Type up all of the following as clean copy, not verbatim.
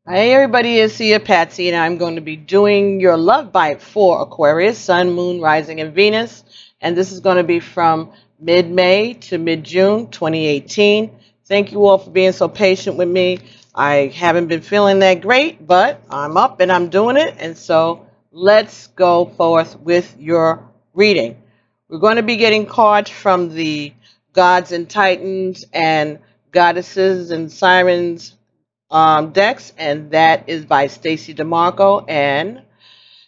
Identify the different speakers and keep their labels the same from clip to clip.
Speaker 1: Hey everybody, it's Sia Patsy, and I'm going to be doing your love bite for Aquarius, Sun, Moon, Rising, and Venus. And this is going to be from mid-May to mid-June 2018. Thank you all for being so patient with me. I haven't been feeling that great, but I'm up and I'm doing it. And so let's go forth with your reading. We're going to be getting cards from the Gods and Titans and Goddesses and Sirens decks, and that is by Stacy DeMarco and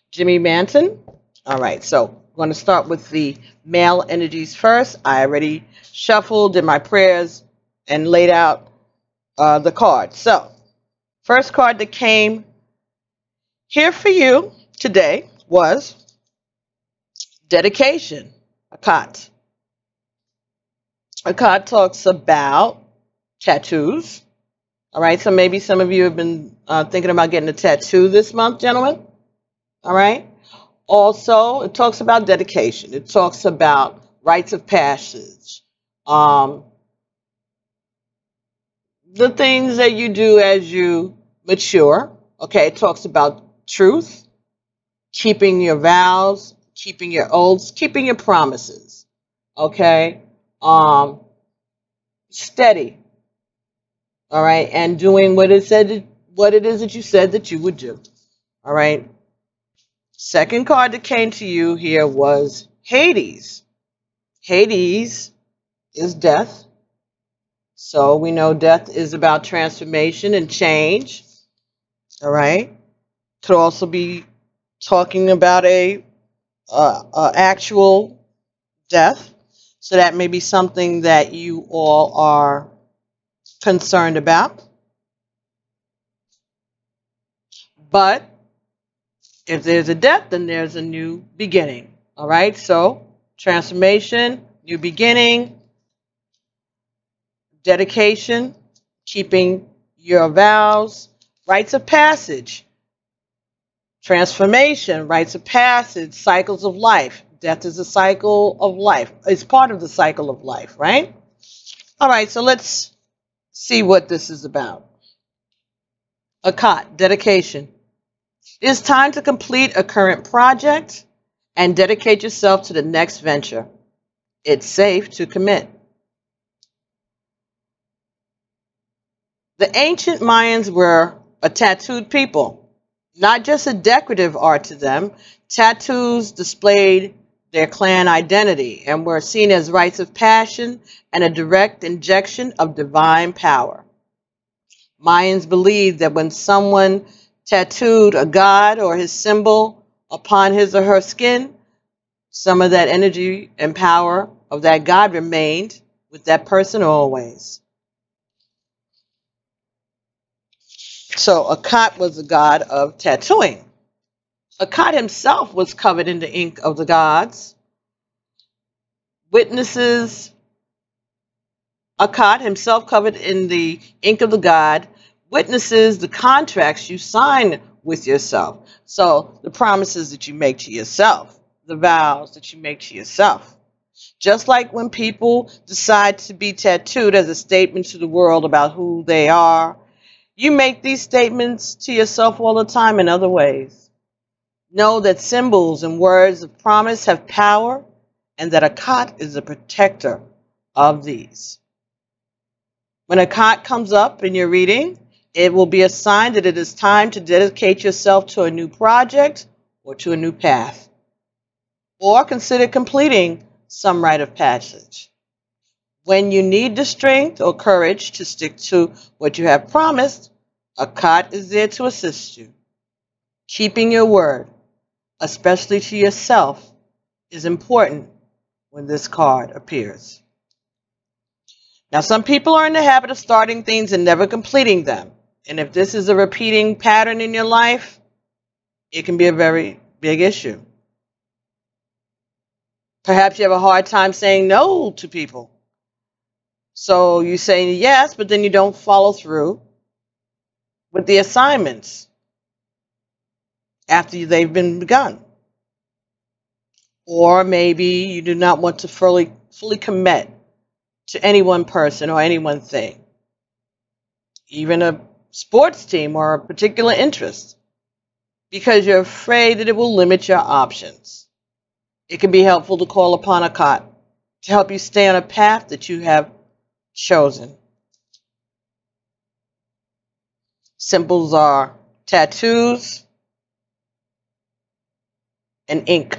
Speaker 1: Jimmy Manson. All right, so I'm going to start with the male energies first. I already shuffled, did my prayers, and laid out the cards. So, first card that came here for you today was dedication. Akat. Akat talks about tattoos. All right, so maybe some of you have been thinking about getting a tattoo this month, gentlemen. All right. Also, it talks about dedication. It talks about rites of passage. The things that you do as you mature. Okay, it talks about truth, keeping your vows, keeping your oaths, keeping your promises. Okay. Steady. All right, and doing what it is that you said that you would do. All right. Second card that came to you here was Hades. Hades is death. So we know death is about transformation and change. All right. Could also be talking about a actual death. So that may be something that you all are concerned about. But if there's a death, then there's a new beginning. All right, so transformation, new beginning, dedication, keeping your vows, rites of passage, transformation, rites of passage, cycles of life. Death is a cycle of life. It's part of the cycle of life, right? All right, so let's see what this is about. Akat, dedication. It is time to complete a current project and dedicate yourself to the next venture. It's safe to commit. The ancient Mayans were a tattooed people, not just a decorative art to them. Tattoos displayed their clan identity and were seen as rites of passion and a direct injection of divine power. Mayans believed that when someone tattooed a god or his symbol upon his or her skin, some of that energy and power of that god remained with that person always. So Akat was the god of tattooing. Akat himself was covered in the ink of the gods. Witnesses, Akat himself covered in the ink of the god, witnesses the contracts you sign with yourself. So the promises that you make to yourself, the vows that you make to yourself. Just like when people decide to be tattooed as a statement to the world about who they are, you make these statements to yourself all the time in other ways. Know that symbols and words of promise have power, and that Akat is a protector of these. When Akat comes up in your reading, it will be a sign that it is time to dedicate yourself to a new project or to a new path, or consider completing some rite of passage. When you need the strength or courage to stick to what you have promised, Akat is there to assist you. Keeping your word, especially to yourself, is important when this card appears. Now, some people are in the habit of starting things and never completing them. And if this is a repeating pattern in your life, it can be a very big issue. Perhaps you have a hard time saying no to people. So you say yes, but then you don't follow through with the assignments after they've been begun. Or maybe you do not want to fully commit to any one person or any one thing. Even a sports team or a particular interest because you're afraid that it will limit your options. It can be helpful to call upon a cot to help you stay on a path that you have chosen. Symbols are tattoos and ink,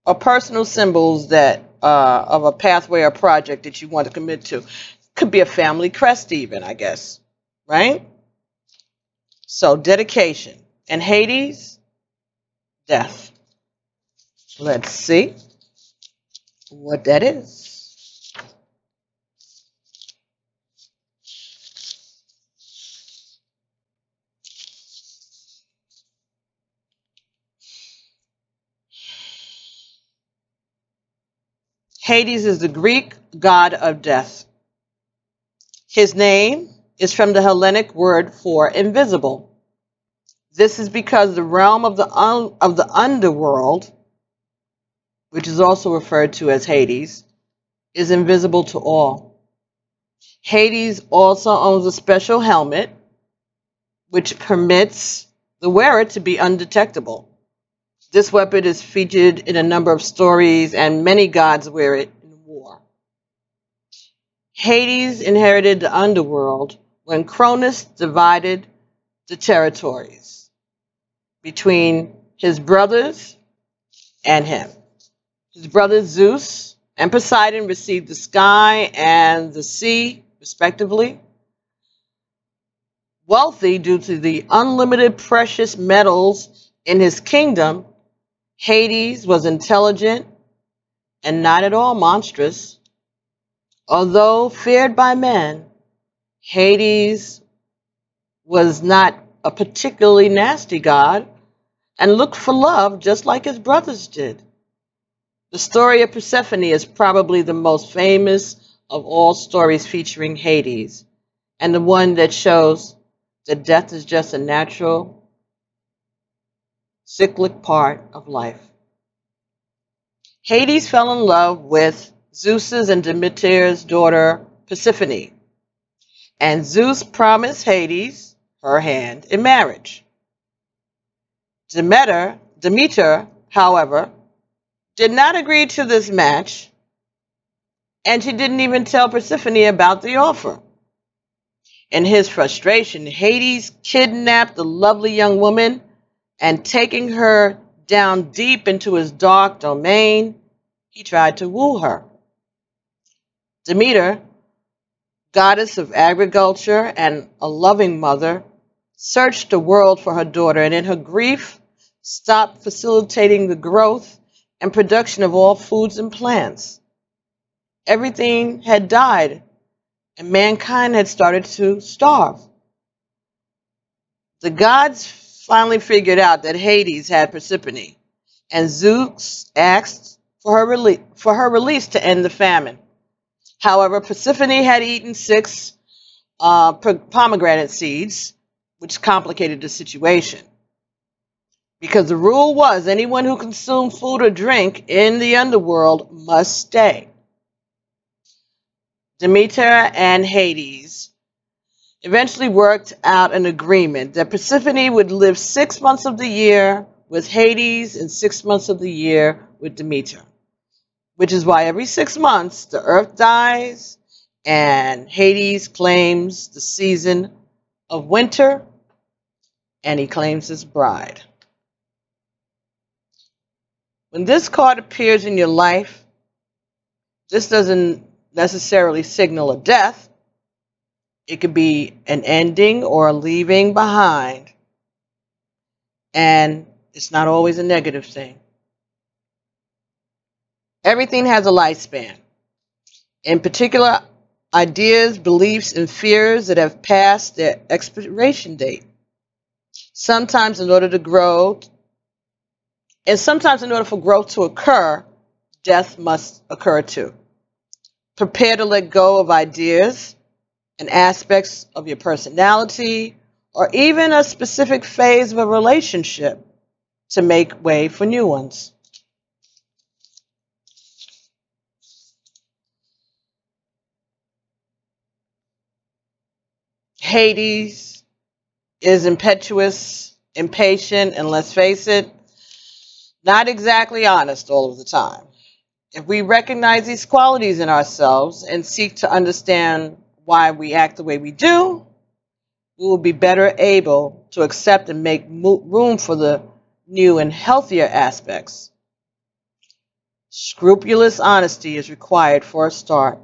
Speaker 1: or personal symbols that of a pathway or project that you want to commit to. Could be a family crest even, I guess, right? So dedication. And Hades, death. Let's see what that is. Hades is the Greek god of death. His name is from the Hellenic word for invisible. This is because the realm of the underworld, which is also referred to as Hades, is invisible to all. Hades also owns a special helmet, which permits the wearer to be undetectable. This weapon is featured in a number of stories, and many gods wear it in war. Hades inherited the underworld when Cronus divided the territories between his brothers and him. His brothers Zeus and Poseidon received the sky and the sea, respectively. Wealthy due to the unlimited precious metals in his kingdom, Hades was intelligent and not at all monstrous. Although feared by men, Hades was not a particularly nasty god and looked for love just like his brothers did. The story of Persephone is probably the most famous of all stories featuring Hades, and the one that shows that death is just a natural, cyclic part of life. Hades fell in love with Zeus's and Demeter's daughter Persephone, and Zeus promised Hades her hand in marriage. Demeter, however, did not agree to this match, and she didn't even tell Persephone about the offer. In his frustration, Hades kidnapped the lovely young woman and, taking her down deep into his dark domain, he tried to woo her. Demeter, goddess of agriculture and a loving mother, searched the world for her daughter, and in her grief stopped facilitating the growth and production of all foods and plants. Everything had died, and mankind had started to starve. The gods finally figured out that Hades had Persephone, and Zeus asked for her release to end the famine. However, Persephone had eaten 6 pomegranate seeds, which complicated the situation. Because the rule was anyone who consumed food or drink in the underworld must stay. Demeter and Hades eventually worked out an agreement that Persephone would live 6 months of the year with Hades and 6 months of the year with Demeter, which is why every 6 months the earth dies and Hades claims the season of winter, and he claims his bride. When this card appears in your life, this doesn't necessarily signal a death. It could be an ending or a leaving behind, and it's not always a negative thing. Everything has a lifespan. In particular, ideas, beliefs, and fears that have passed their expiration date. Sometimes in order for growth to occur, death must occur too. Prepare to let go of ideas and aspects of your personality, or even a specific phase of a relationship, to make way for new ones. Hades is impetuous, impatient, and let's face it, not exactly honest all of the time. If we recognize these qualities in ourselves and seek to understand why we act the way we do, we will be better able to accept and make room for the new and healthier aspects. Scrupulous honesty is required for a start.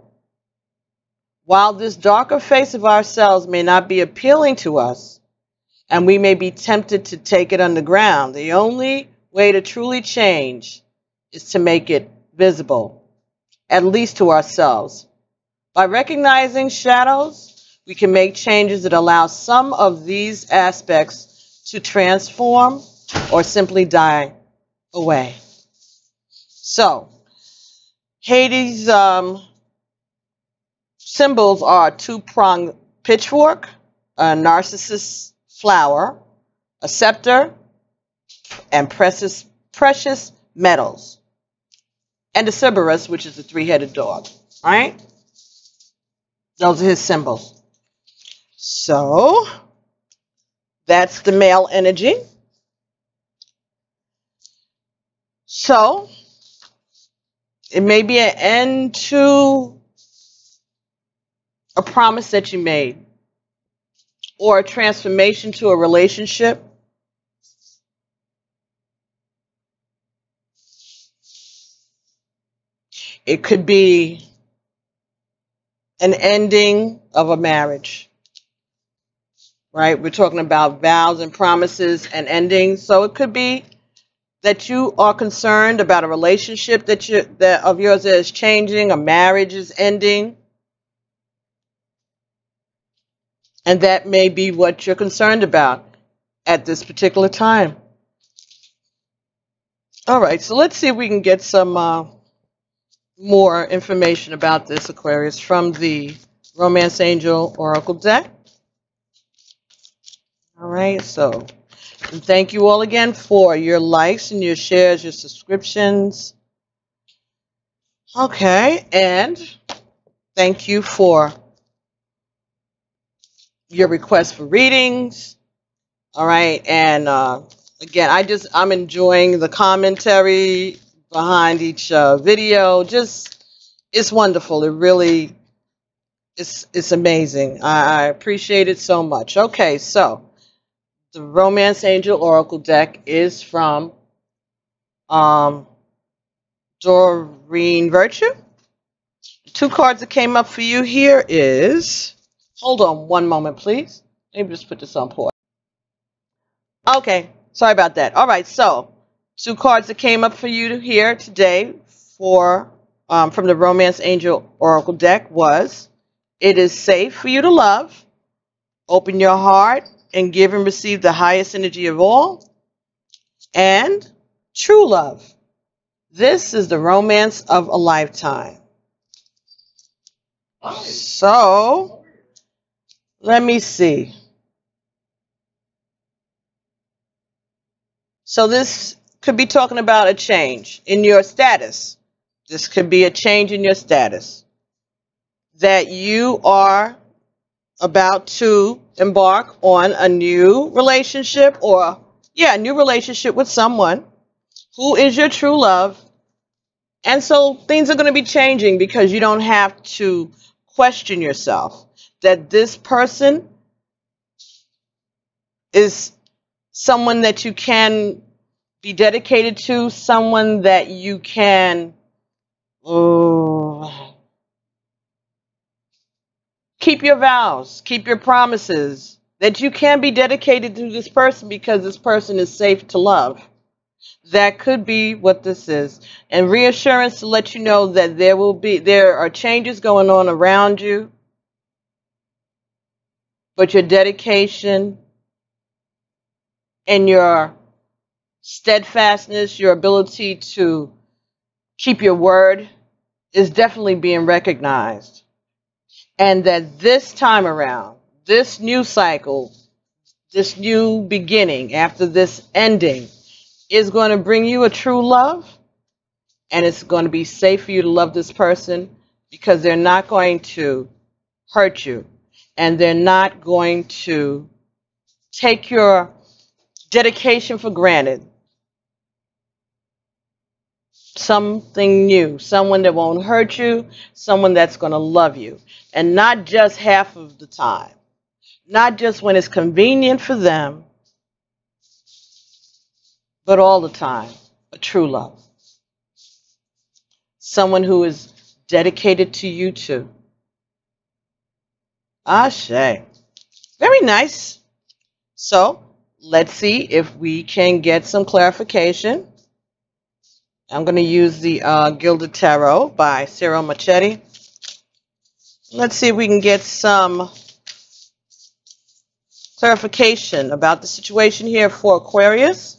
Speaker 1: While this darker face of ourselves may not be appealing to us, and we may be tempted to take it underground, the only way to truly change is to make it visible, at least to ourselves. By recognizing shadows, we can make changes that allow some of these aspects to transform or simply die away. So, Hades' symbols are a two-pronged pitchfork, a narcissus flower, a scepter, and precious metals, and the Cerberus, which is the three-headed dog. All right? Those are his symbols. So, that's the male energy. So, it may be an end to a promise that you made, or a transformation to a relationship. It could be an ending of a marriage, right? We're talking about vows and promises and endings. So it could be that you are concerned about a relationship that of yours that is changing, a marriage is ending. And that may be what you're concerned about at this particular time. All right, so let's see if we can get some more information about this, Aquarius, from the Romance Angel Oracle deck. All right, so and thank you all again for your likes and your shares, your subscriptions. Okay, and thank you for your request for readings. All right, and again, I'm enjoying the commentary behind each video. Just, it's wonderful. It really, it's amazing. I appreciate it so much. Okay, so the Romance Angel Oracle deck is from Doreen Virtue. The two cards that came up for you here is, hold on one moment, please. Let me just put this on pause. Okay, sorry about that. All right, so two cards that came up for you here today for from the Romance Angel Oracle deck was, it is safe for you to love. Open your heart and give and receive the highest energy of all. And true love. This is the romance of a lifetime. So, let me see. So this could be talking about a change in your status. This could be a change in your status. That you are about to embark on a new relationship, or, yeah, a new relationship with someone who is your true love. And so things are going to be changing because you don't have to question yourself. That this person is someone that you can be dedicated to, someone that you can keep your vows, keep your promises, that you can be dedicated to this person because this person is safe to love. That could be what this is. And reassurance to let you know that there are changes going on around you, but your dedication and your steadfastness, your ability to keep your word is definitely being recognized. And that this time around, this new cycle, this new beginning after this ending is going to bring you a true love, and it's going to be safe for you to love this person because they're not going to hurt you, and they're not going to take your dedication for granted. Something new, someone that won't hurt you, someone that's going to love you. And not just half of the time, not just when it's convenient for them, but all the time. A true love. Someone who is dedicated to you too. Ashe. Very nice. So, let's see if we can get some clarification. I'm going to use the Gilded Tarot by Cyril Machete. Let's see if we can get some clarification about the situation here for Aquarius.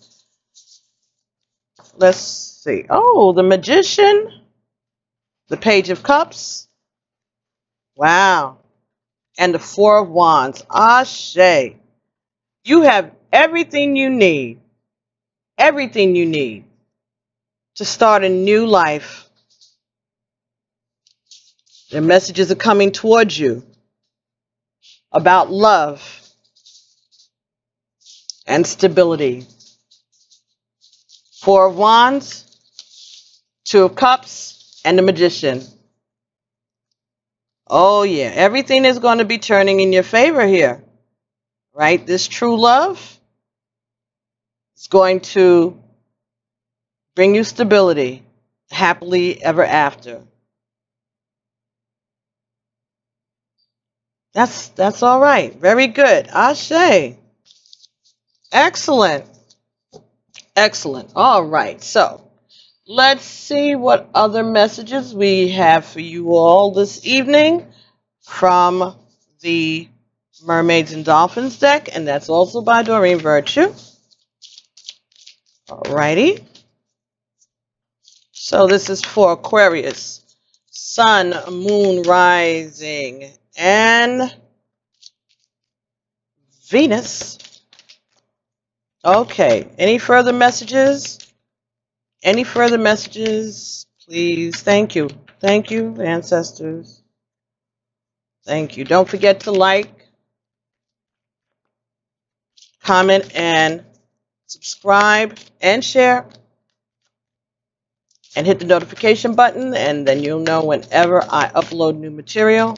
Speaker 1: Let's see. Oh, the Magician, the Page of Cups. Wow. And the Four of Wands. Ashe. You have everything you need. Everything you need to start a new life. Their messages are coming towards you about love and stability. Four of Wands, Two of Cups, and the Magician. Oh yeah, everything is going to be turning in your favor here, right? This true love is going to bring you stability, happily ever after. That's all right. Very good. Ashe. Excellent. Excellent. All right. So let's see what other messages we have for you all this evening from the Mermaids and Dolphins deck, and that's also by Doreen Virtue. All righty. So this is for Aquarius, Sun, Moon, Rising, and Venus. Okay, any further messages? Any further messages, please? Thank you. Thank you, ancestors. Thank you. Don't forget to like, comment, and subscribe, and share. And hit the notification button, and then you'll know whenever I upload new material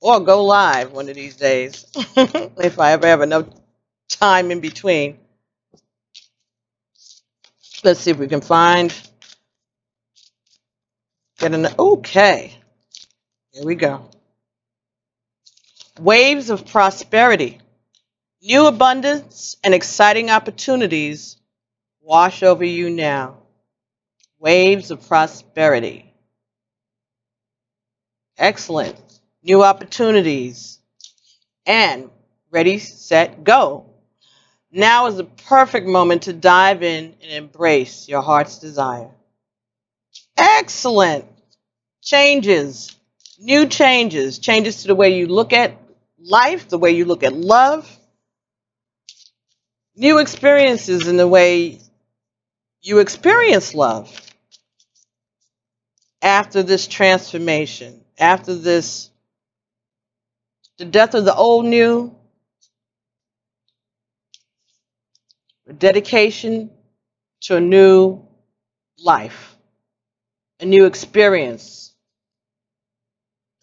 Speaker 1: or go live one of these days, if I ever have enough time in between. Let's see if we can okay, here we go. Waves of prosperity, new abundance, and exciting opportunities wash over you now. Waves of prosperity. Excellent. New opportunities. And ready, set, go. Now is the perfect moment to dive in and embrace your heart's desire. Excellent. Changes. New changes. Changes to the way you look at life, the way you look at love. New experiences in the way you experience love. After this transformation, after this, the death of the old new, the dedication to a new life, a new experience.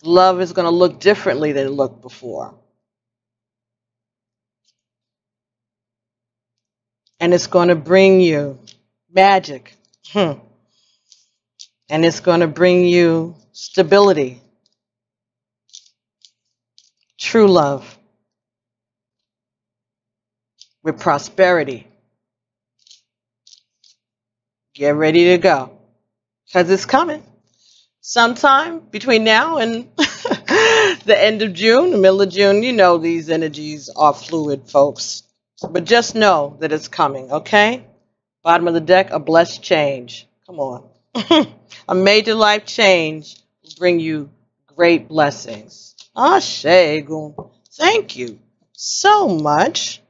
Speaker 1: Love is going to look differently than it looked before. And it's going to bring you magic. And it's going to bring you stability, true love, with prosperity. Get ready to go, because it's coming. Sometime between now and the end of June, the middle of June, you know these energies are fluid, folks. But just know that it's coming, okay? Bottom of the deck, a blessed change. Come on. A major life change will bring you great blessings. Ashe, thank you so much.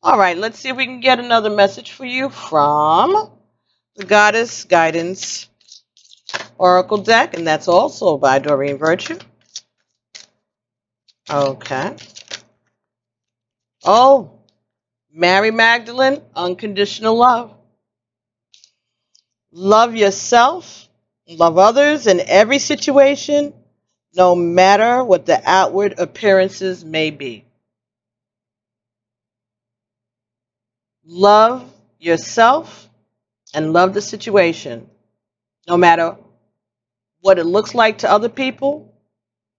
Speaker 1: All right, let's see if we can get another message for you from the Goddess Guidance Oracle deck, and that's also by Doreen Virtue. Okay. Oh, Mary Magdalene, unconditional love. Love yourself, love others in every situation, no matter what the outward appearances may be. Love yourself and love the situation, no matter what it looks like to other people.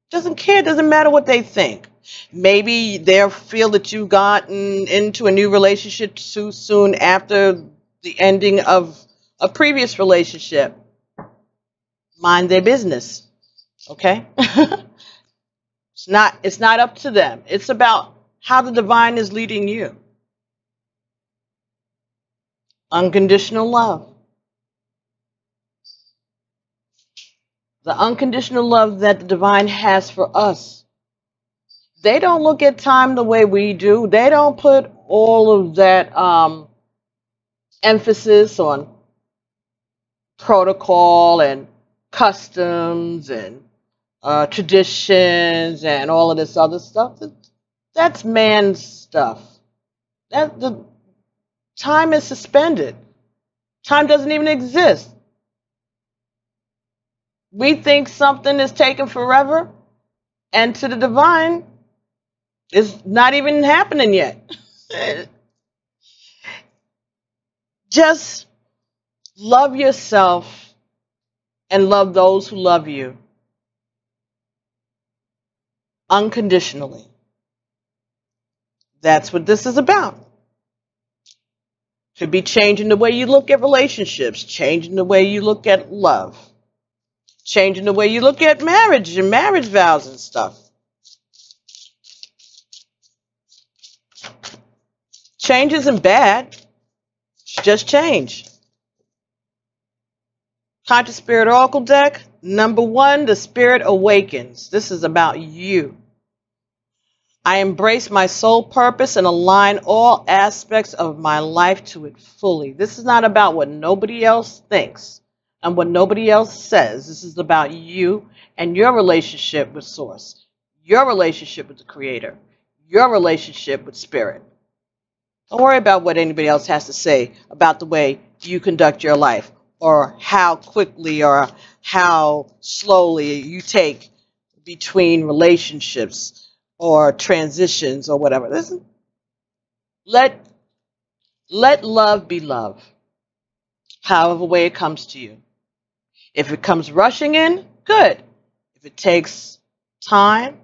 Speaker 1: Doesn't care, doesn't matter what they think. Maybe they'll feel that you've gotten into a new relationship too soon after the ending of a previous relationship. Mind their business, okay? It's not up to them. It's about how the divine is leading you. Unconditional love. The unconditional love that the divine has for us. They don't look at time the way we do. They don't put all of that emphasis on protocol and customs and traditions and all of this other stuff. That's man's stuff. The time is suspended. Time doesn't even exist. We think something is taken forever, and to the divine, it's not even happening yet. Just love yourself and love those who love you unconditionally. That's what this is about. Could be changing the way you look at relationships, changing the way you look at love, changing the way you look at marriage and marriage vows and stuff. Change isn't bad. Just change. Conscious Spirit Oracle deck, number 1, the Spirit Awakens. This is about you. I embrace my soul purpose and align all aspects of my life to it fully. This is not about what nobody else thinks and what nobody else says. This is about you and your relationship with Source, your relationship with the Creator, your relationship with Spirit. Don't worry about what anybody else has to say about the way you conduct your life or how quickly or how slowly you take between relationships or transitions or whatever. Listen, let love be love, however way it comes to you. If it comes rushing in, good. If it takes time,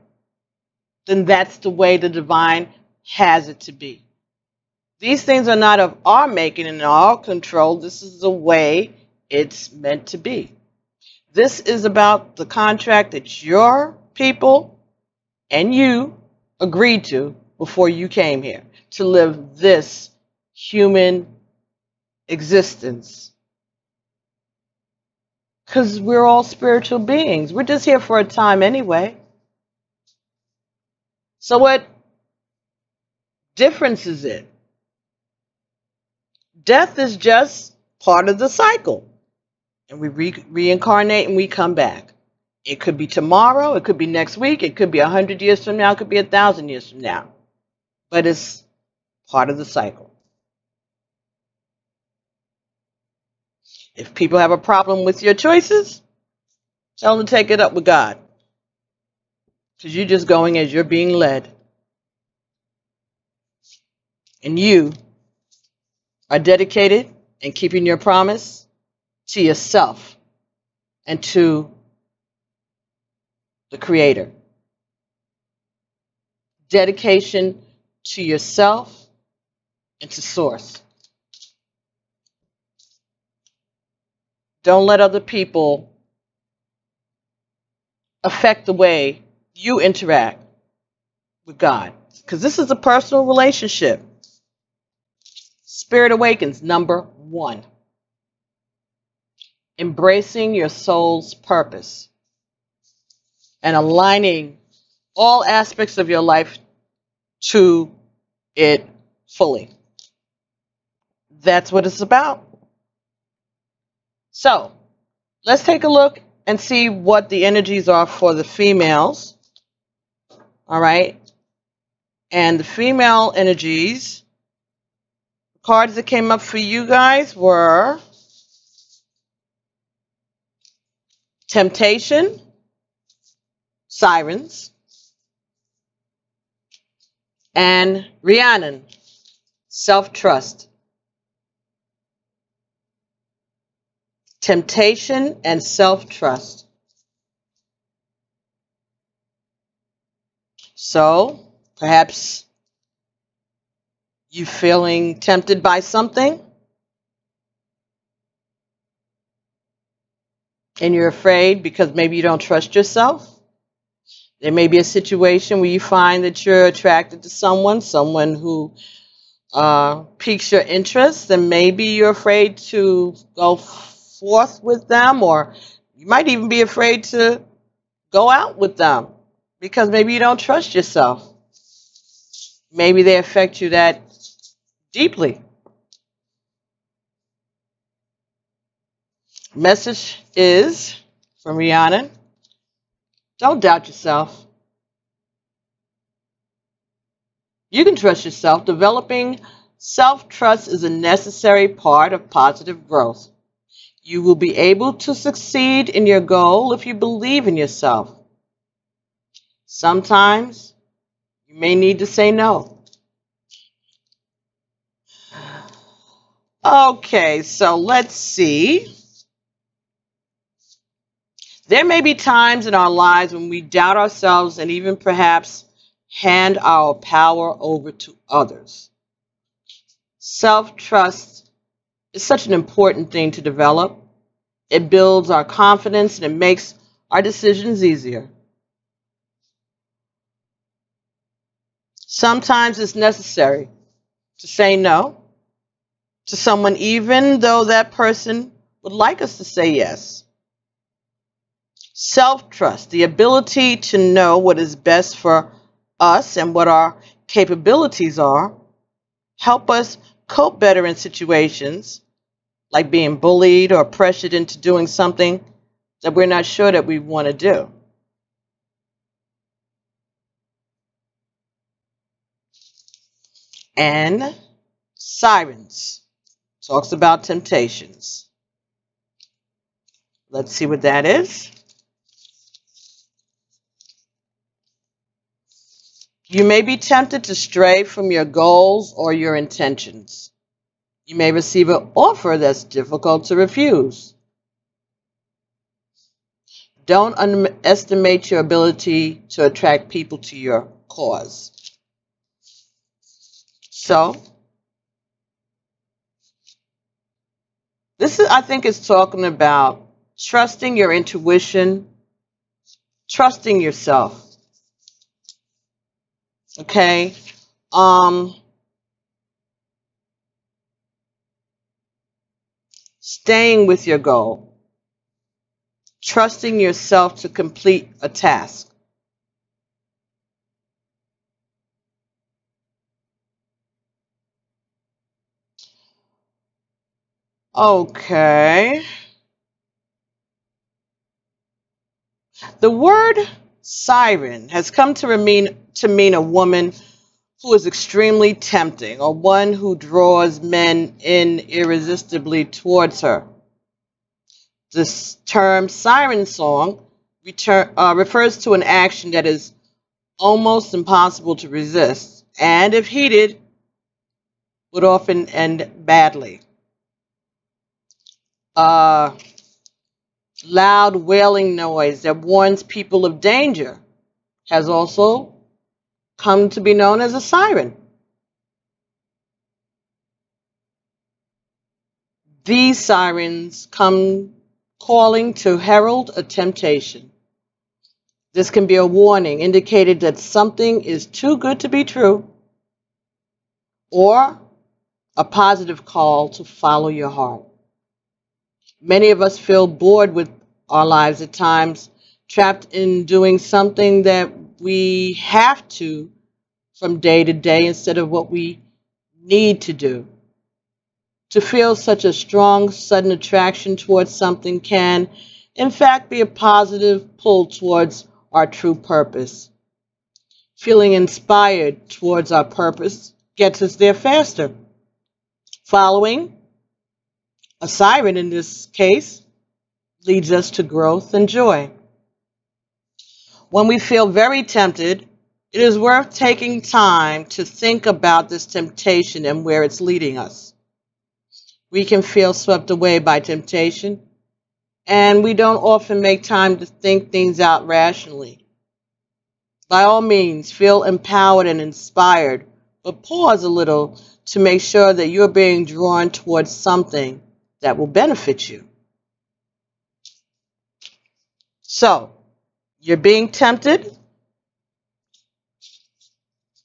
Speaker 1: then that's the way the divine has it to be. These things are not of our making and our control. This is the way it's meant to be. This is about the contract that your people and you agreed to before you came here to live this human existence. Because we're all spiritual beings. We're just here for a time anyway. So what difference is it? Death is just part of the cycle. And we reincarnate and we come back. It could be tomorrow, it could be next week, it could be 100 years from now, it could be 1,000 years from now. But it's part of the cycle. If people have a problem with your choices, tell them to take it up with God. Because you're just going as you're being led. And you are dedicated and keeping your promise to yourself and to the Creator. Dedication to yourself and to Source. Don't let other people affect the way you interact with God, because this is a personal relationship. Spirit Awakens, number 1. Embracing your soul's purpose and aligning all aspects of your life to it fully. That's what it's about. So, let's take a look and see what the energies are for the females. All right? And the female energies Cards that came up for you guys were Temptation, Sirens, and Rhiannon, Self-Trust. Temptation and self-trust. So, perhaps you feeling tempted by something and you're afraid because maybe you don't trust yourself. There may be a situation where you find that you're attracted to someone who piques your interest, and maybe you're afraid to go forth with them, or you might even be afraid to go out with them because maybe you don't trust yourself. Maybe they affect you that deeply. Message is from Rhiannon: don't doubt yourself. You can trust yourself. Developing self-trust is a necessary part of positive growth. You will be able to succeed in your goal if you believe in yourself. Sometimes you may need to say no. Okay, so let's see. There may be times in our lives when we doubt ourselves and even perhaps hand our power over to others. Self-trust is such an important thing to develop. It builds our confidence and it makes our decisions easier. Sometimes it's necessary to say no to someone even though that person would like us to say yes. Self-trust, the ability to know what is best for us and what our capabilities are, help us cope better in situations like being bullied or pressured into doing something that we're not sure that we want to do. And Sirens talks about temptations. Let's see what that is. You may be tempted to stray from your goals or your intentions. You may receive an offer that's difficult to refuse. Don't underestimate your ability to attract people to your cause. So, I think, is talking about trusting your intuition, trusting yourself. Okay? Staying with your goal. Trusting yourself to complete a task. Okay. The word siren has come to mean a woman who is extremely tempting, or one who draws men in irresistibly towards her. This term siren song refers to an action that is almost impossible to resist, and if heeded, would often end badly. Loud wailing noise that warns people of danger has also come to be known as a siren. These sirens come calling to herald a temptation. This can be a warning indicated that something is too good to be true, or a positive call to follow your heart. Many of us feel bored with our lives at times, trapped in doing something that we have to from day to day instead of what we need to do. To feel such a strong, sudden attraction towards something can, in fact, be a positive pull towards our true purpose. Feeling inspired towards our purpose gets us there faster. Following a siren in this case leads us to growth and joy. When we feel very tempted, it is worth taking time to think about this temptation and where it's leading us. We can feel swept away by temptation, and we don't often make time to think things out rationally. By all means, feel empowered and inspired, but pause a little to make sure that you're being drawn towards something that will benefit you. So, you're being tempted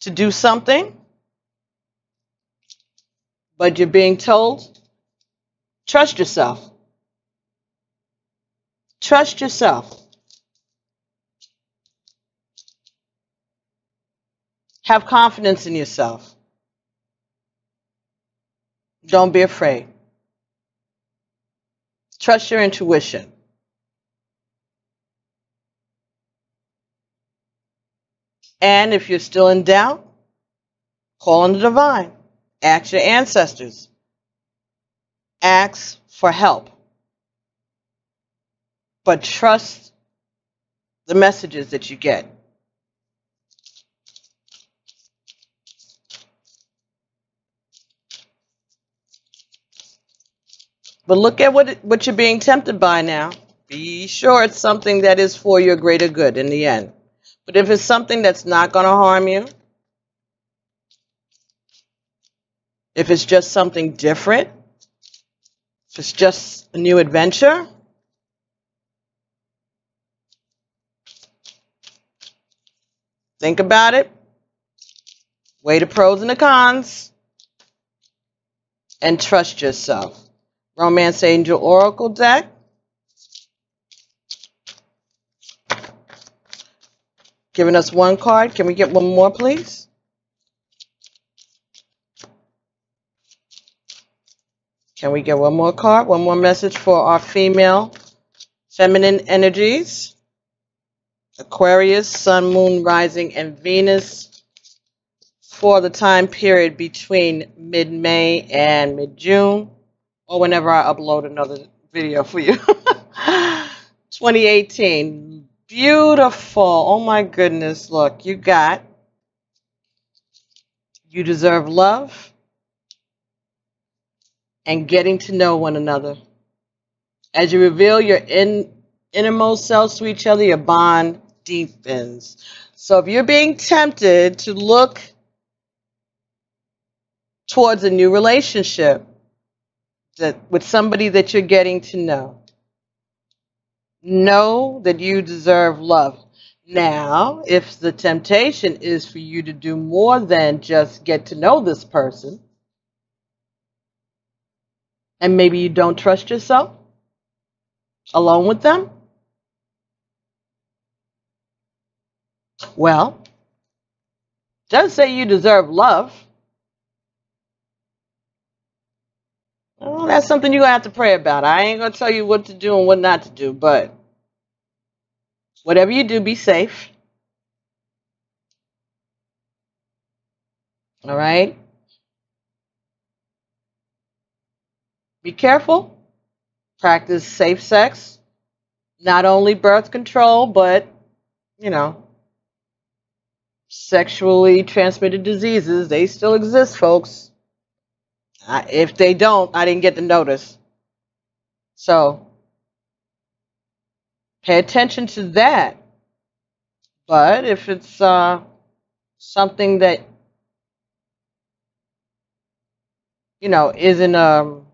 Speaker 1: to do something, but you're being told, trust yourself. Trust yourself. Have confidence in yourself. Don't be afraid. Trust your intuition. And if you're still in doubt, call on the divine. Ask your ancestors. Ask for help. But trust the messages that you get. But look at what you're being tempted by now. Be sure it's something that is for your greater good in the end. But if it's something that's not going to harm you, if it's just something different, if it's just a new adventure, think about it. Weigh the pros and the cons. And trust yourself. Romance Angel Oracle deck. Giving us one card. Can we get one more, please? Can we get one more card? One more message for our female, feminine energies. Aquarius, Sun, Moon, Rising, and Venus for the time period between mid-May and mid-June, or whenever I upload another video for you. 2018. Beautiful. Oh my goodness. Look, you deserve love and getting to know one another. As you reveal your innermost selves to each other, your bond deepens. So if you're being tempted to look towards a new relationship with somebody that you're getting to know that you deserve love. Now, if the temptation is for you to do more than just get to know this person, and maybe you don't trust yourself alone with them, well, it does say you deserve love. Well, that's something you're going to have to pray about. I ain't going to tell you what to do and what not to do, but whatever you do, be safe. All right? Be careful. Practice safe sex. Not only birth control, but, sexually transmitted diseases. They still exist, folks. If they don't, I didn't get the notice. So, pay attention to that. But if it's something that, isn't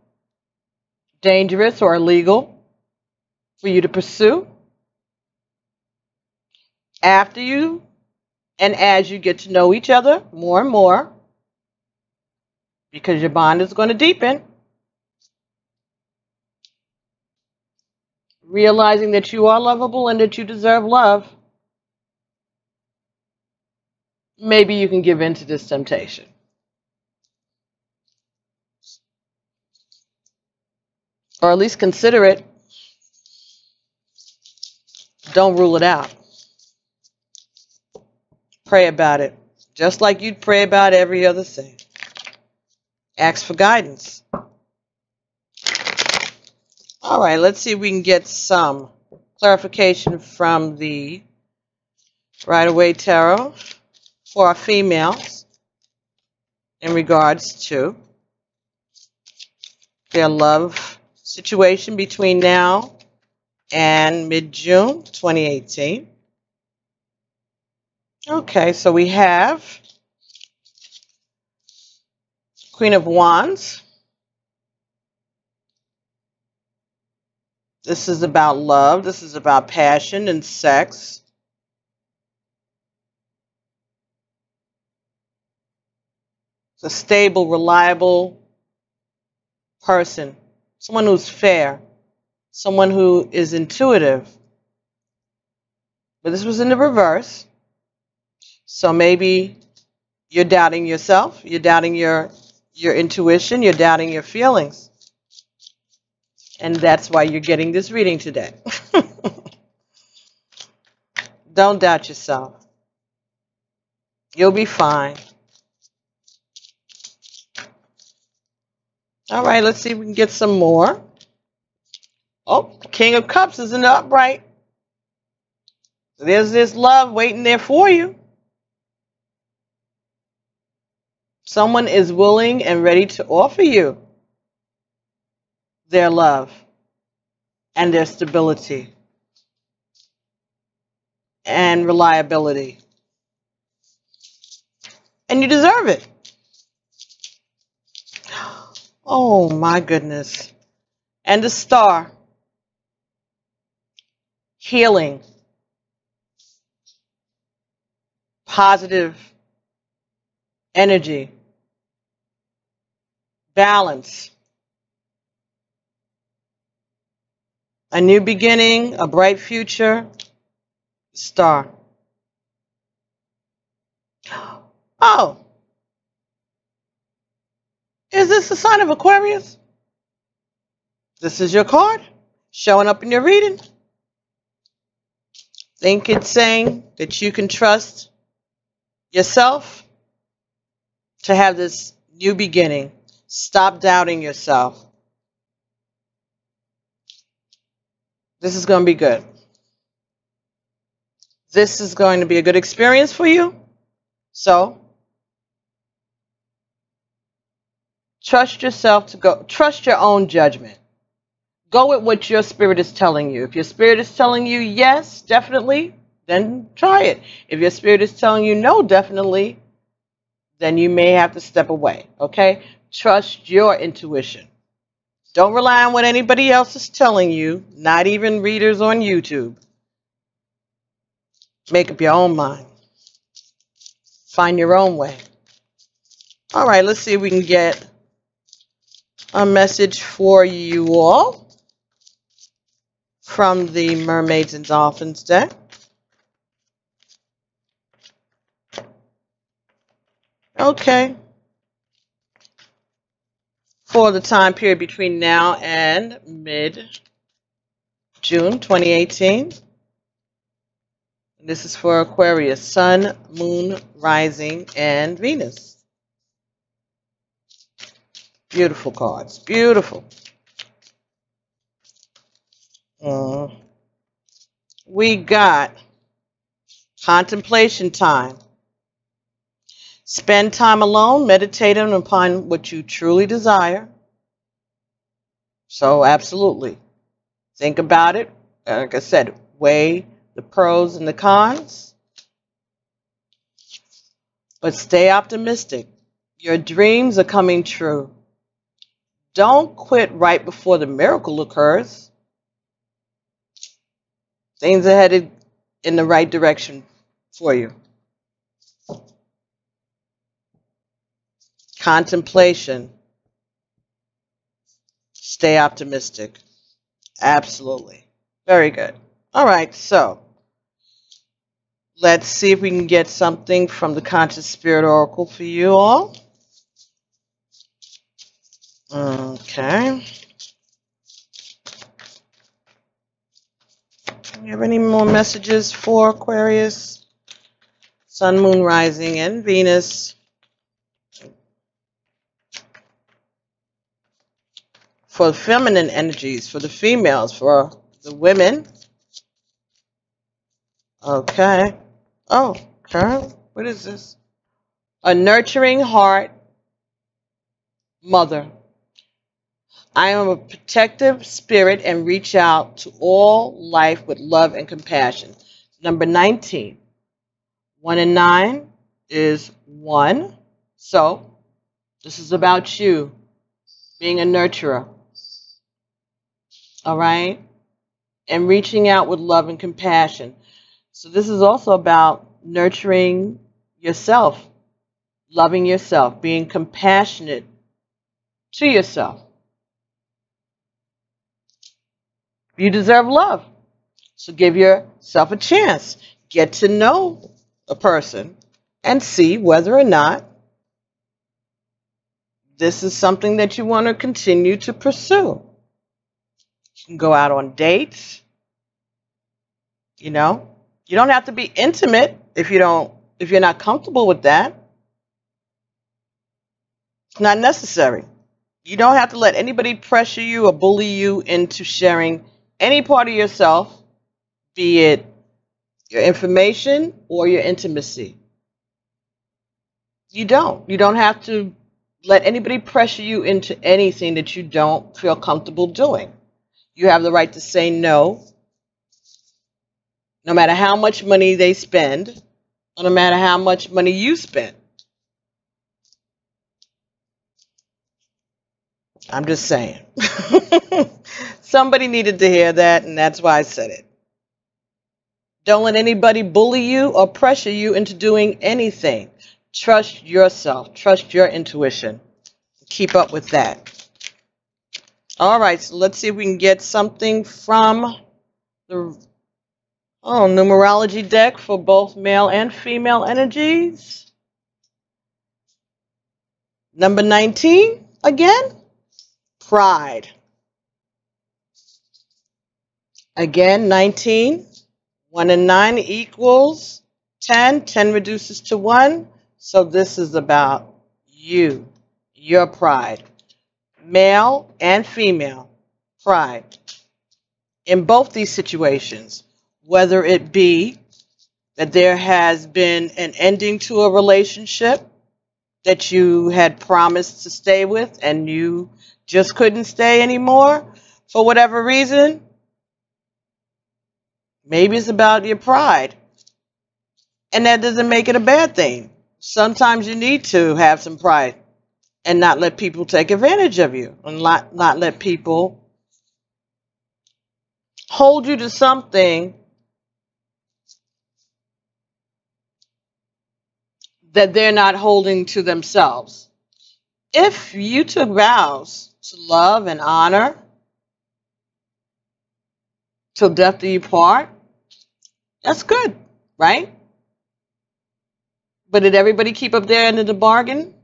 Speaker 1: dangerous or illegal for you to pursue, after you and as you get to know each other more and more, because your bond is going to deepen, realizing that you are lovable and that you deserve love, maybe you can give in to this temptation. Or at least consider it. Don't rule it out. Pray about it. Just like you'd pray about every other thing. Ask for guidance. All right, let's see if we can get some clarification from the Rider-Waite Tarot for our females in regards to their love situation between now and mid-June 2018. Okay, so we have Queen of Wands. This is about love. This is about passion and sex. It's a stable, reliable person. Someone who's fair. Someone who is intuitive. But this was in the reverse. So maybe you're doubting yourself. You're doubting your intuition. You're doubting your feelings. And that's why you're getting this reading today. Don't doubt yourself. You'll be fine. All right, let's see if we can get some more. Oh, King of Cups is in the upright. There's this love waiting there for you. Someone is willing and ready to offer you their love and their stability and reliability. And you deserve it. Oh my goodness. And the Star. Healing. Positive energy. Balance. A new beginning, a bright future. Star. Oh. Is this a sign of Aquarius? This is your card showing up in your reading. Think it's saying that you can trust yourself to have this new beginning. Stop doubting yourself. This is going to be good. This is going to be a good experience for you. So, trust yourself to go. Trust your own judgment. Go with what your spirit is telling you. If your spirit is telling you yes, definitely, then try it. If your spirit is telling you no, definitely, then you may have to step away. Okay? Trust your intuition. Don't rely on what anybody else is telling you, not even readers on YouTube. Make up your own mind. Find your own way. All right, let's see if we can get a message for you all from the Mermaids and Dolphins deck. Okay. For the time period between now and mid-June 2018. This is for Aquarius, Sun, Moon, Rising, and Venus. Beautiful cards. Beautiful. We got contemplation time. Spend time alone, meditating upon what you truly desire. So, absolutely. Think about it. Like I said, weigh the pros and the cons. But stay optimistic. Your dreams are coming true. Don't quit right before the miracle occurs. Things are headed in the right direction for you. Contemplation. Stay optimistic. Absolutely. Very good. All right, so let's see if we can get something from the Conscious Spirit Oracle for you all. Okay. Do you have any more messages for Aquarius, Sun, Moon, Rising, and Venus? for feminine energies, for the females, for the women. Okay. Oh, okay. What is this? A nurturing heart, mother. I am a protective spirit and reach out to all life with love and compassion. Number 19. 1 and 9 is 1. So, this is about you being a nurturer. All right? And reaching out with love and compassion. So, this is also about nurturing yourself, loving yourself, being compassionate to yourself. You deserve love. So give yourself a chance. Get to know a person and see whether or not this is something that you want to continue to pursue. You can go out on dates. You know, you don't have to be intimate if you're not comfortable with that. It's not necessary. You don't have to let anybody pressure you or bully you into sharing any part of yourself, be it your information or your intimacy. You don't have to let anybody pressure you into anything that you don't feel comfortable doing. You have the right to say no, no matter how much money they spend, or no matter how much money you spend. I'm just saying. Somebody needed to hear that, and that's why I said it. Don't let anybody bully you or pressure you into doing anything. Trust yourself. Trust your intuition. Keep up with that. All right, so let's see if we can get something from the numerology deck for both male and female energies. Number 19, again, pride. Again, 19. 1 and 9 equals 10. 10 reduces to 1. So this is about you, your pride. Male and female pride. In both these situations, whether it be that there has been an ending to a relationship that you had promised to stay with and you just couldn't stay anymore for whatever reason, maybe it's about your pride. And that doesn't make it a bad thing. Sometimes you need to have some pride and not let people take advantage of you and not let people hold you to something that they're not holding to themselves. If you took vows to love and honor till death do you part, that's good, right? But did everybody keep up their end of the bargain?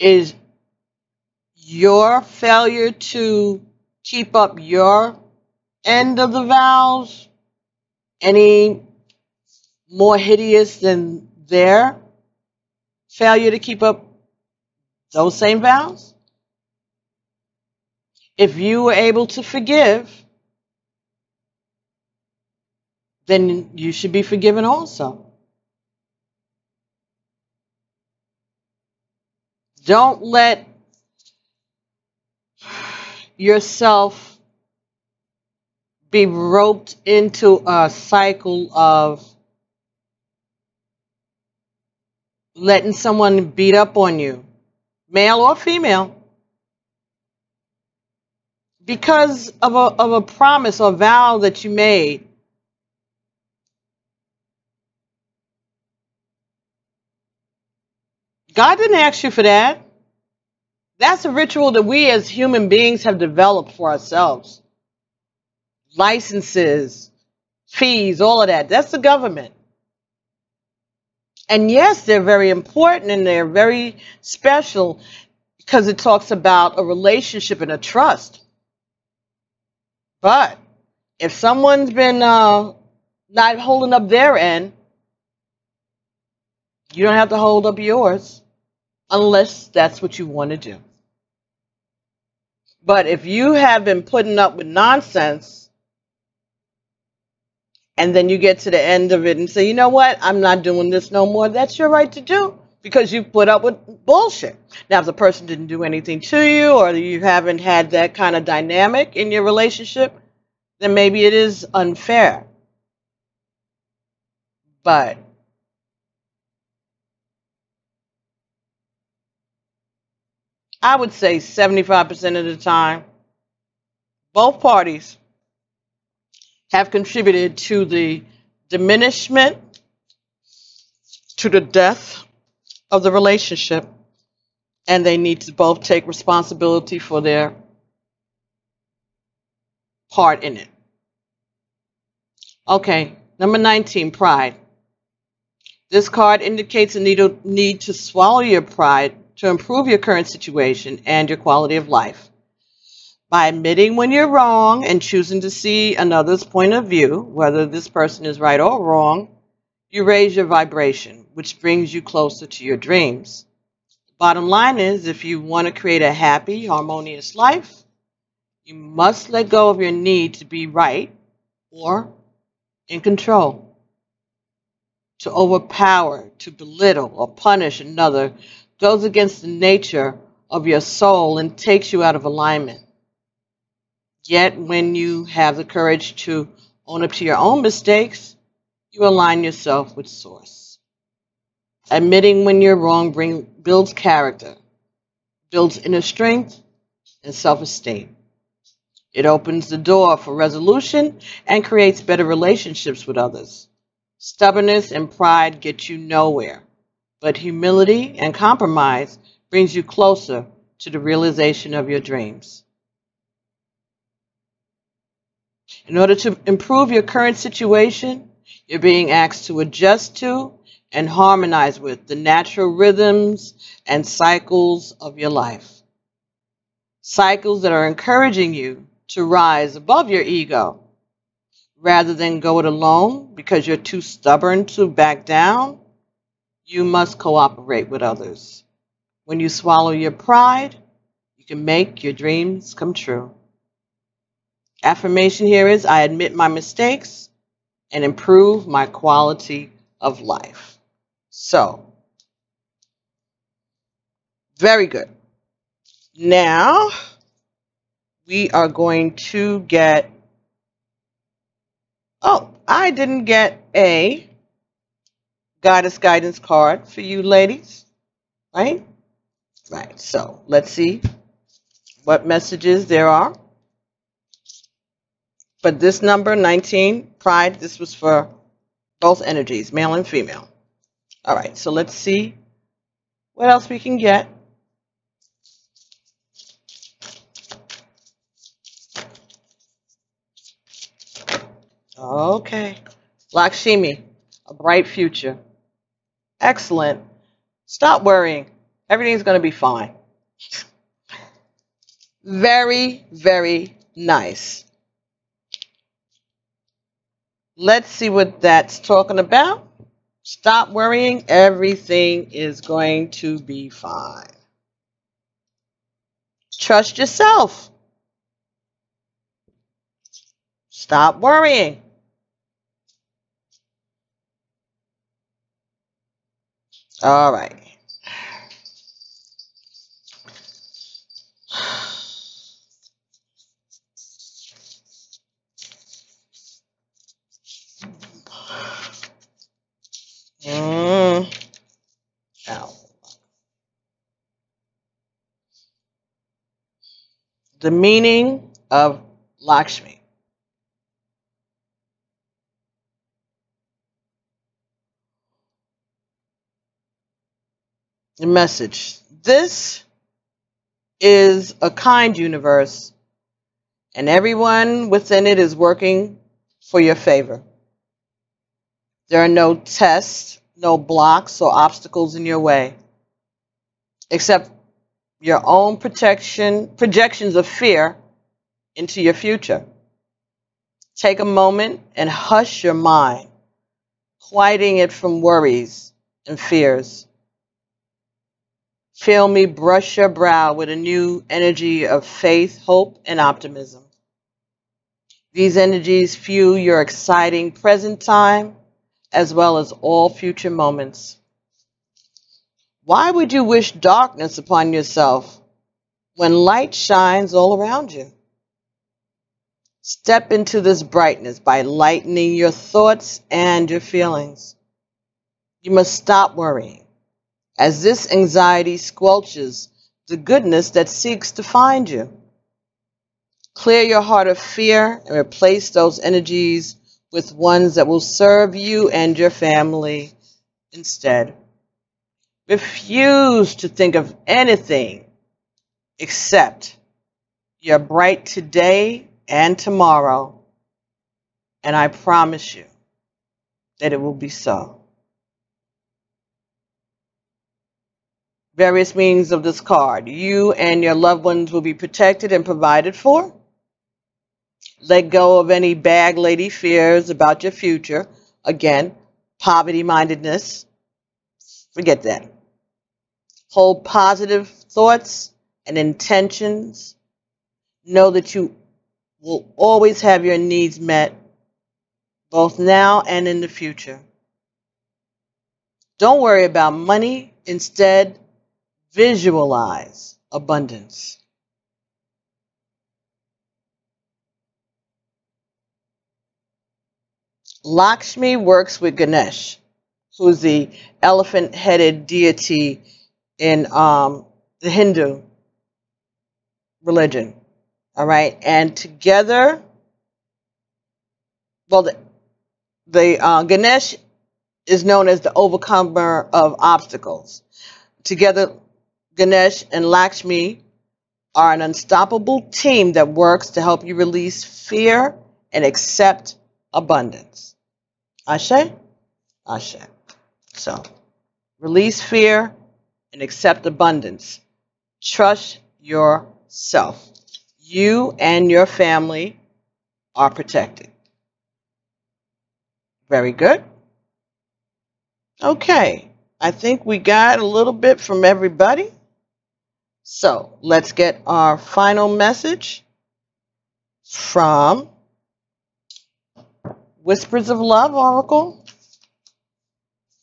Speaker 1: Is your failure to keep up your end of the vows any more hideous than their failure to keep up those same vows? If you were able to forgive, then you should be forgiven also. Don't let yourself be roped into a cycle of letting someone beat up on you, male or female, because of a promise or vow that you made. God didn't ask you for that. That's a ritual that we as human beings have developed for ourselves. Licenses, fees, all of that. That's the government. And yes, they're very important and they're very special because it talks about a relationship and a trust. But if someone's been not holding up their end, you don't have to hold up yours unless that's what you want to do. But if you have been putting up with nonsense and then you get to the end of it and say, you know what, I'm not doing this no more, that's your right to do because you put up with bullshit. Now, if the person didn't do anything to you or you haven't had that kind of dynamic in your relationship, then maybe it is unfair. But I would say 75% of the time, both parties have contributed to the diminishment, to the death of the relationship, and they need to both take responsibility for their part in it. Okay, number 19, pride. This card indicates a need to swallow your pride to improve your current situation and your quality of life. By admitting when you're wrong and choosing to see another's point of view, whether this person is right or wrong, you raise your vibration, which brings you closer to your dreams. Bottom line is, if you want to create a happy, harmonious life, you must let go of your need to be right or in control. To overpower, to belittle, or punish another goes against the nature of your soul and takes you out of alignment. Yet, when you have the courage to own up to your own mistakes, you align yourself with Source. Admitting when you're wrong builds character, builds inner strength and self-esteem. It opens the door for resolution and creates better relationships with others. Stubbornness and pride get you nowhere, but humility and compromise brings you closer to the realization of your dreams. In order to improve your current situation, you're being asked to adjust to and harmonize with the natural rhythms and cycles of your life. Cycles that are encouraging you to rise above your ego. Rather than go it alone because you're too stubborn to back down, you must cooperate with others. When you swallow your pride, you can make your dreams come true. Affirmation here is, I admit my mistakes and improve my quality of life. So, very good. Now, we are going to get, I didn't get a goddess guidance card for you ladies, right? Right, so let's see what messages there are. But this number, 19, pride, this was for both energies, male and female. All right, so let's see what else we can get. Okay, Lakshmi, a bright future. Excellent. Stop worrying. Everything's going to be fine. Very, very nice. Let's see what that's talking about. Stop worrying. Everything is going to be fine. Trust yourself. Stop worrying. All right. The meaning of Lakshmi. The message. This is a kind universe, and everyone within it is working for your favor. There are no tests, no blocks or obstacles in your way, except your own projections of fear into your future. Take a moment and hush your mind, quieting it from worries and fears. Feel me brush your brow with a new energy of faith, hope, and optimism. These energies fuel your exciting present time as well as all future moments. Why would you wish darkness upon yourself when light shines all around you? Step into this brightness by lightening your thoughts and your feelings. You must stop worrying, as this anxiety squelches the goodness that seeks to find you. Clear your heart of fear and replace those energies with ones that will serve you and your family instead. Refuse to think of anything except your bright today and tomorrow, and I promise you that it will be so. Various meanings of this card. You and your loved ones will be protected and provided for. Let go of any bag lady fears about your future. Again, poverty-mindedness. Forget that. Hold positive thoughts and intentions. Know that you will always have your needs met, both now and in the future. Don't worry about money. Instead, visualize abundance. Lakshmi works with Ganesh, who's the elephant-headed deity in the Hindu religion. All right, and together, well, the Ganesh is known as the overcomer of obstacles. Together, Ganesh and Lakshmi are an unstoppable team that works to help you release fear and accept abundance. Ashe? Ashe. So, release fear and accept abundance. Trust yourself. You and your family are protected. Very good. Okay, I think we got a little bit from everybody. So let's get our final message from Whispers of Love Oracle.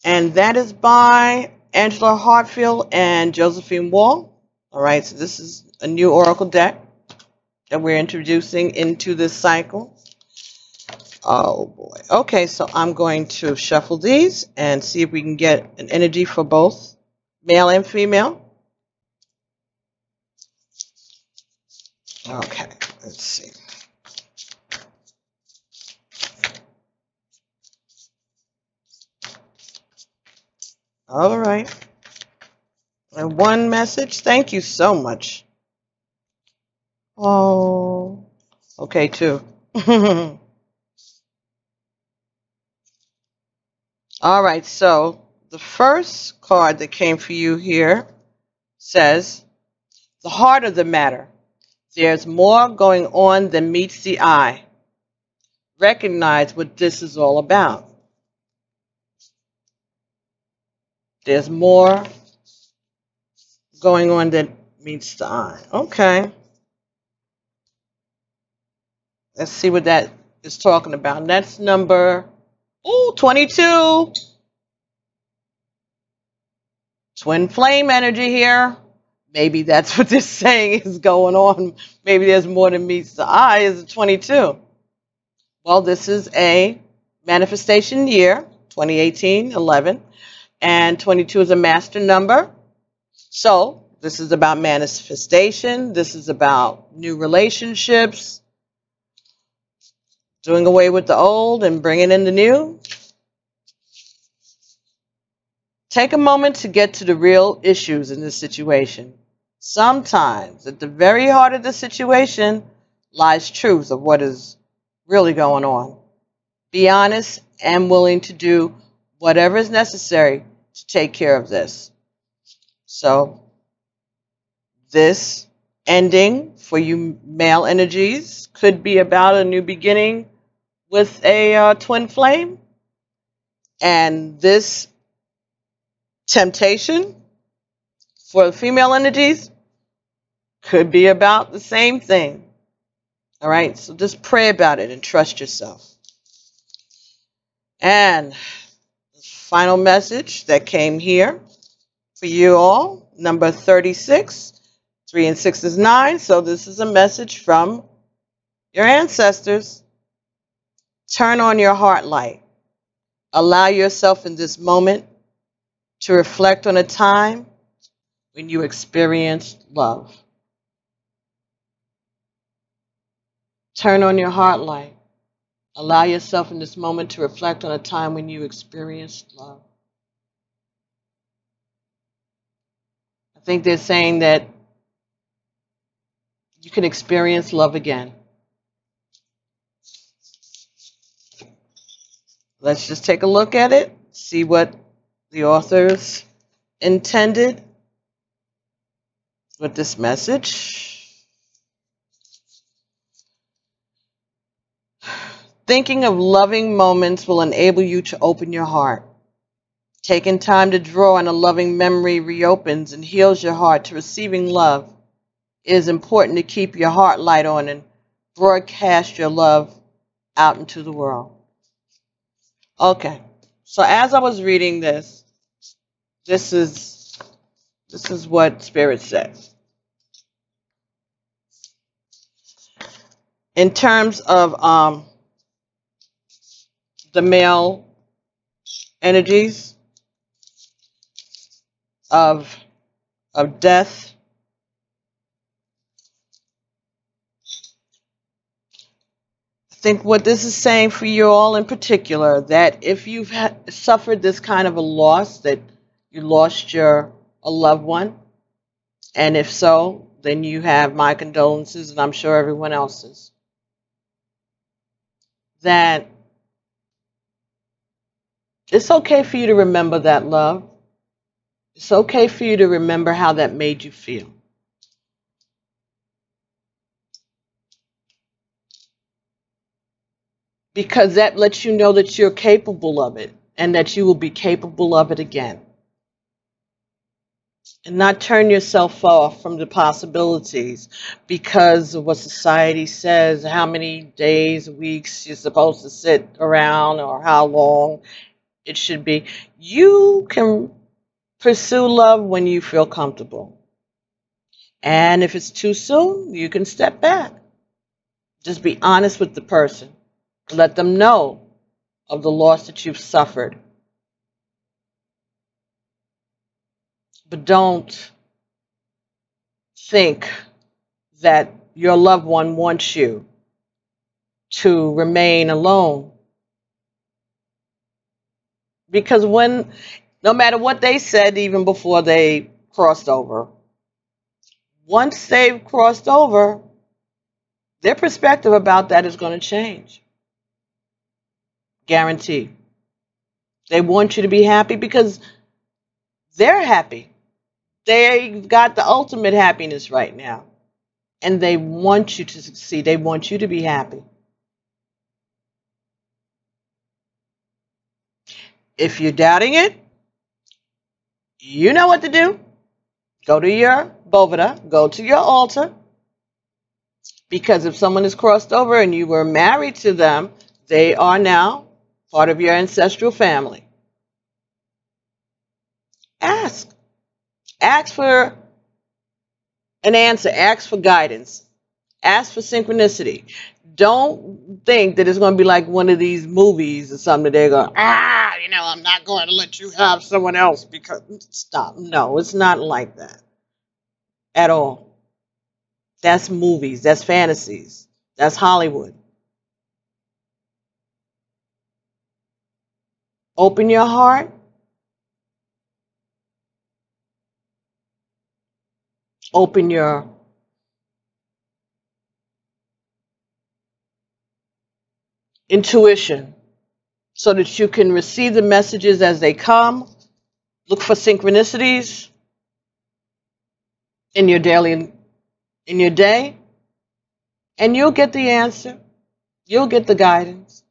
Speaker 1: And that is by Angela Hartfield and Josephine Wall. All right, so this is a new Oracle deck that we're introducing into this cycle. Oh boy. Okay, so I'm going to shuffle these and see if we can get an energy for both male and female. Okay, let's see. All right. And one message. Thank you so much. Oh, okay, two. All right, so the first card that came for you here says, the heart of the matter. There's more going on than meets the eye. Recognize what this is all about. There's more going on than meets the eye. Okay. Let's see what that is talking about. And that's number 22. Twin flame energy here. Maybe that's what this saying is going on. Maybe there's more than meets the eye is 22. Well, this is a manifestation year, 2018-11, and 22 is a master number. So this is about manifestation. This is about new relationships, doing away with the old and bringing in the new. Take a moment to get to the real issues in this situation. Sometimes at the very heart of the situation lies truth of what is really going on. Be honest and willing to do whatever is necessary to take care of this. So this ending for you male energies could be about a new beginning with a twin flame. And this temptation For the female energies, could be about the same thing. All right, so just pray about it and trust yourself. And the final message that came here for you all, number 36. 3 and 6 is 9. So this is a message from your ancestors. Turn on your heart light. Allow yourself in this moment to reflect on a time when you experienced love. Turn on your heart light. Allow yourself in this moment to reflect on a time when you experienced love. I think they're saying that you can experience love again. Let's just take a look at it, see what the authors intended with this message. Thinking of loving moments will enable you to open your heart. Taking time to draw on a loving memory reopens and heals your heart to receiving love. It is important to keep your heart light on and broadcast your love out into the world. Okay, so as I was reading this, this is what Spirit says. In terms of the male energies of death, I think what this is saying for you all in particular, that if you've suffered this kind of a loss, that you lost a loved one, and if so, then you have my condolences, and I'm sure everyone else's, that it's okay for you to remember that love. It's okay for you to remember how that made you feel. Because that lets you know that you're capable of it and that you will be capable of it again. And not turn yourself off from the possibilities because of what society says, how many days, weeks you're supposed to sit around or how long it should be. You can pursue love when you feel comfortable. And if it's too soon, you can step back. Just be honest with the person. Let them know of the loss that you've suffered. But don't think that your loved one wants you to remain alone. Because no matter what they said, even before they crossed over, once they've crossed over, their perspective about that is going to change. Guaranteed. They want you to be happy because they're happy. They've got the ultimate happiness right now. And they want you to succeed. They want you to be happy. If you're doubting it, you know what to do. Go to your Boveda, go to your altar. Because if someone is crossed over and you were married to them, they are now part of your ancestral family. Ask. Ask for an answer. Ask for guidance. Ask for synchronicity. Don't think that it's going to be like one of these movies or something that they're going, I'm not going to let you have someone else because, stop. No, it's not like that at all. That's movies. That's fantasies. That's Hollywood. Open your heart. Open your intuition so that you can receive the messages as they come. Look for synchronicities in your day, and you'll get the answer. You'll get the guidance.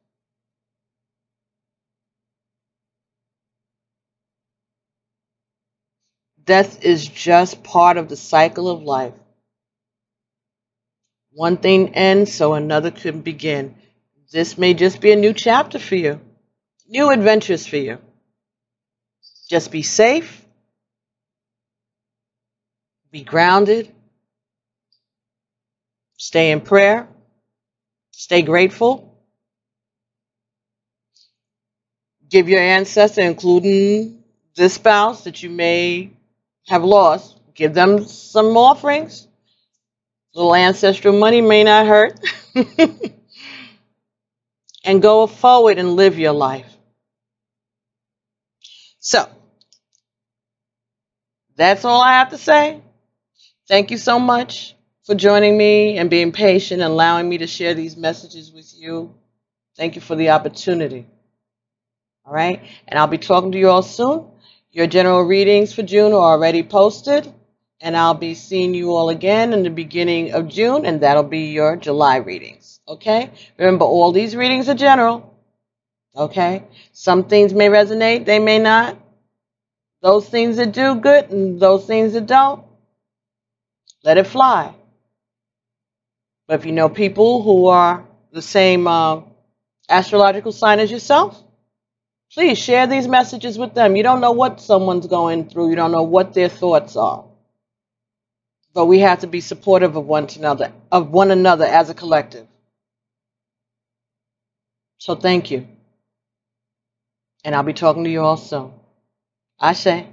Speaker 1: Death is just part of the cycle of life. One thing ends so another can begin. This may just be a new chapter for you, new adventures for you. Just be safe, be grounded, stay in prayer, stay grateful. Give your ancestor, including this spouse that you may have lost, give them some offerings. Little ancestral money may not hurt. And go forward and live your life. So, that's all I have to say. Thank you so much for joining me and being patient and allowing me to share these messages with you. Thank you for the opportunity. All right? And I'll be talking to you all soon. Your general readings for June are already posted. And I'll be seeing you all again in the beginning of June. And that'll be your July readings. Okay? Remember, all these readings are general. Okay? Some things may resonate. They may not. Those things that do, good. And those things that don't, let it fly. But if you know people who are the same astrological sign as yourself, please share these messages with them. You don't know what someone's going through. You don't know what their thoughts are. But we have to be supportive of one another as a collective. So thank you. And I'll be talking to you all soon. Ashe.